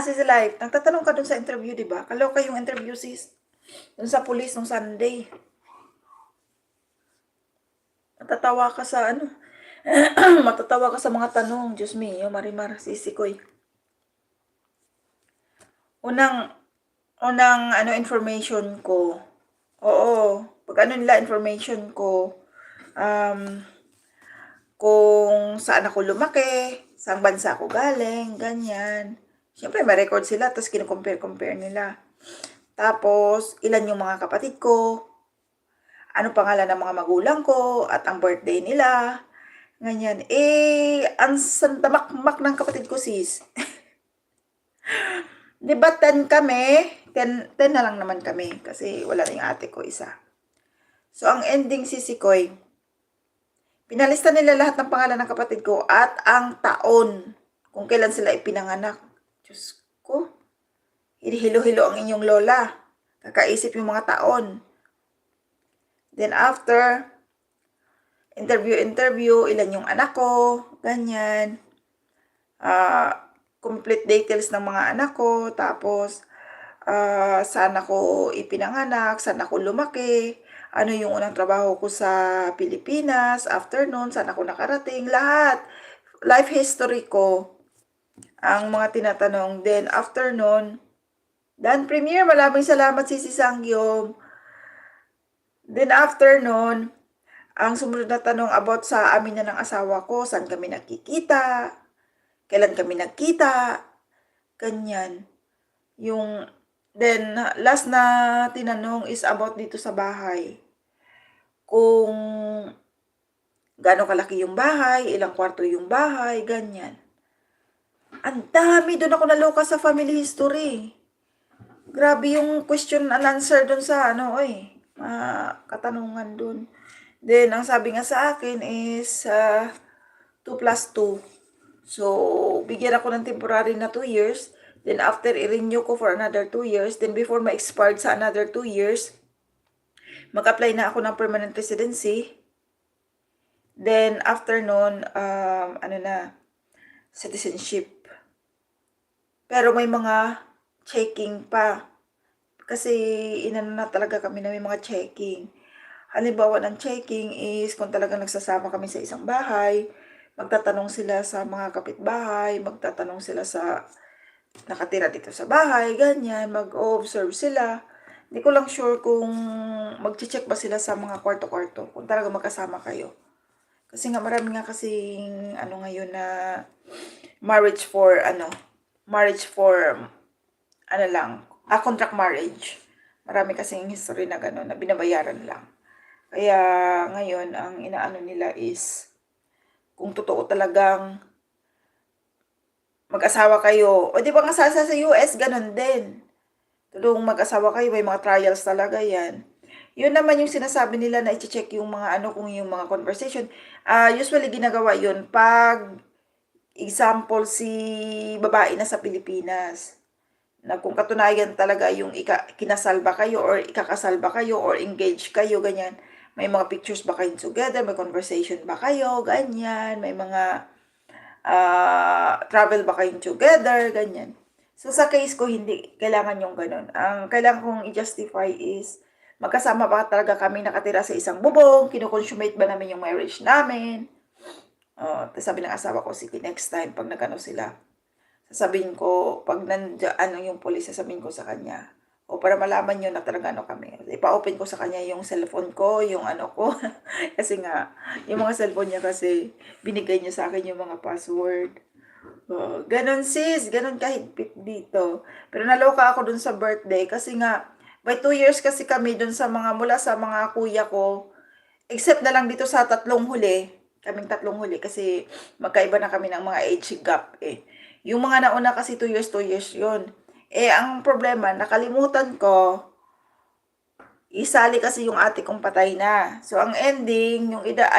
Sis Life, nagtatanong ka dun sa interview, di ba? Kaloka yung interview, sis. Dun sa police nung Sunday. Matatawa ka sa ano? Matatawa ka sa mga tanong. Diyos mio, Marimar, sisikoy. Unang ano information ko. Oo, pag ano nila information ko, um, kung saan ako lumaki, saan bansa ako galing, ganyan. Siyempre, may record sila, tapos kino-compare nila. Tapos, ilan yung mga kapatid ko, ano pangalan ng mga magulang ko, at ang birthday nila, ganyan. Ang sandamakmak ng kapatid ko, sis. Di ba 10 kami? 10 na lang naman kami, kasi wala na yung ate ko isa. So, ang ending, sisikoy, pinalista nila lahat ng pangalan ng kapatid ko at ang taon kung kailan sila ipinanganak. Diyos ko, hilo-hilo ang inyong lola. Kakaisip yung mga taon. Then after, interview, ilan yung anak ko, ganyan. Complete details ng mga anak ko, tapos saan ako ipinanganak, saan ako lumaki, ano yung unang trabaho ko sa Pilipinas, after nun, saan ako nakarating, lahat. Life history ko, ang mga tinatanong. Then, after nun, Dan Premier, maraming salamat si Sangyom. Then, after nun, ang sumunod na tanong about sa amin na ng asawa ko, saan kami nakikita, kailan kami nagkita, ganyan. Then, last na tinanong is about dito sa bahay. Kung gaano kalaki yung bahay, ilang kwarto yung bahay, ganyan. Ang dami, doon ako naloka sa family history. Grabe yung question and answer doon sa katanungan doon. Then, ang sabi nga sa akin is 2 plus 2. So, bigyan ako ng temporary na 2 years. Then, after, i-renew ko for another 2 years. Then, before ma-expired sa another 2 years, mag-apply na ako ng permanent residency. Then, after nun, citizenship. Pero may mga checking pa. Kasi, inano na talaga kami na may mga checking. Halimbawa ng checking is kung talagang nagsasama kami sa isang bahay, magtatanong sila sa mga kapitbahay, magtatanong sila sa nakatira dito sa bahay, ganyan, mag-observe sila. Hindi ko lang sure kung mag-check ba sila sa mga kwarto-kwarto, kung talaga magkasama kayo. Kasi nga marami nga kasing ngayon na marriage for contract marriage. Marami kasing history na gano'n na binabayaran lang. Kaya ngayon ang inaano nila is kung totoo talagang mag-asawa kayo. O di ba nga sa US, ganun din. Tulong mag-asawa kayo, may mga trials talaga yan. Yun naman yung sinasabi nila na i-check yung mga kung yung mga conversation. Usually ginagawa yun pag example si babae na sa Pilipinas. Na kung katunayan talaga yung kinasal ba kayo or ikakasal ba kayo or engaged kayo, ganyan. May mga pictures ba kayo together, may conversation ba kayo, ganyan. May mga travel ba kayong together, ganyan. So, sa case ko, hindi kailangan yung ganun. Ang kailangan kong i-justify is, magkasama ba talaga kami nakatira sa isang bubong, kinukonsummate ba namin yung marriage namin. Sabi ng asawa ko, sige, next time, pag nagano sila, sasabihin ko, pag nandiyan yung police, sasabihin ko sa kanya, para malaman nyo na talaga kami. Ipa-open ko sa kanya yung cellphone ko, yung ko. Kasi nga, yung mga cellphone niya kasi, binigay niya sa akin yung mga password. Ganon sis, ganon kahigpit dito. Pero naloka ako dun sa birthday kasi nga, by 2 years kasi kami dun sa mula sa mga kuya ko, except na lang dito sa kaming tatlong huli kasi magkaiba na kami ng mga age gap Yung mga nauna kasi 2 years yun. Ang problema, nakalimutan ko, isali kasi yung ate kong patay na. So, ang ending,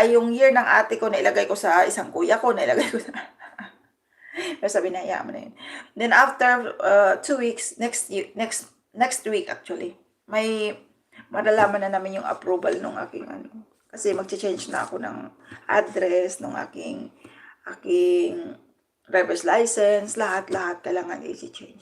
yung year ng ate ko, nailagay ko sa isang kuya ko, nailagay ko sa... Pero sabi na, mo na yun. Then, after 2 weeks, next week actually, may malalaman na namin yung approval ng aking Kasi mag-change na ako ng address ng aking driver's license, lahat kailangan i-change.